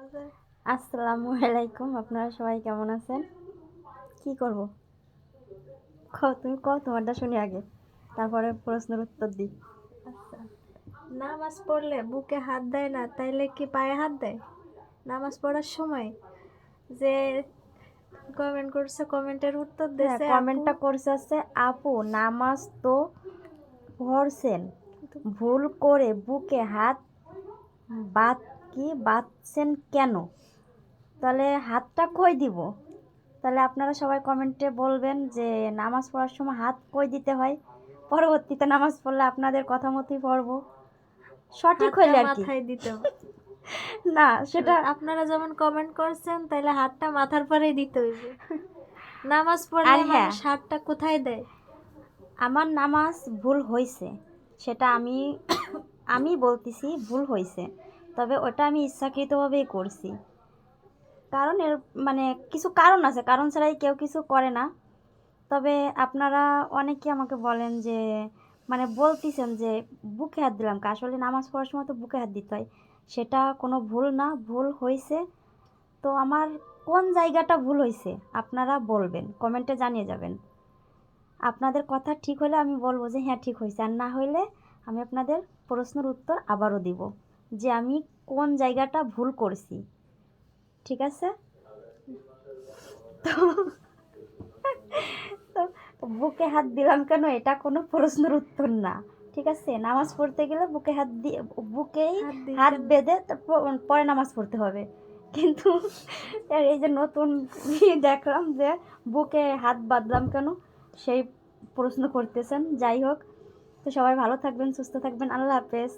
আসসালামু আলাইকুম, আপনারা সবাই কেমন আছেন? কি করব? তুমি কও, তোমারটা শুনি আগে, তারপরে প্রশ্নের উত্তর দিই। আচ্ছা, নামাজ পড়লে বুকে হাত দেয় না, তাইলে কি পায়ে হাত দেয়? নামাজ পড়ার সময় যে কমেন্ট করছে, কমেন্টের উত্তর হ্যাঁ, দিছে আপু। কমেন্টটা করছে হচ্ছে, আপু নামাজ তো পড়ছেন, ভুল করে বুকে হাত বাঁধছেন কেন? তাহলে হাতটা কই দিব? তাহলে আপনারা সবাই কমেন্টে বলবেন যে নামাজ পড়ার সময় হাত কই দিতে হয়। পরবর্তীতে নামাজ পড়লে আপনাদের কথা মতোই পড়বো, সঠিক হাতটা হইলে আর কি। মাথায় দিতে হবে। না, সেটা আপনারা যেমন কমেন্ট করছেন, তাইলে হাতটা মাথার পরেই দিতে হইবে। নামাজ পড়লে আর হ্যাঁ, মানুষ হাতটা কোথায় দেয়? আমার নামাজ ভুল হয়েছে, সেটা আমি আমি বলতেছি ভুল হয়েছে, তবে ওটা আমি ইচ্ছাকৃতভাবেই করছি। কারণ এর মানে কিছু কারণ আছে, কারণ ছাড়াই কেউ কিছু করে না। তবে আপনারা অনেকে আমাকে বলেন যে মানে বলতেছেন যে বুকে হাত দিলাম, আসলে নামাজ পড়ার সময় তো বুকে হাত দিতে হয়, সেটা কোনো ভুল না, ভুল হয়েছে। তো আমার কোন জায়গাটা ভুল হয়েছে আপনারা বলবেন, কমেন্টে জানিয়ে যাবেন। আপনাদের কথা ঠিক হলে আমি বলবো যে হ্যাঁ ঠিক হয়েছে, আর না হইলে আমি আপনাদের প্রশ্নের উত্তর আবারও দিব যে আমি কোন জায়গাটা ভুল করছি। ঠিক আছে? তো বুকে হাত দিলাম কেন, এটা কোনো প্রশ্নের উত্তর না। ঠিক আছে, নামাজ পড়তে গেলে বুকে হাত দিয়ে, বুকেই হাত হাত দিতে বেঁধে পরে নামাজ পড়তে হবে। কিন্তু এই যে নতুন দেখলাম যে বুকে হাত বাঁধলাম কেন, সেই প্রশ্ন করতেছেন। যাই হোক, তো সবাই ভালো থাকবেন, সুস্থ থাকবেন, আল্লাহ হাফেজ।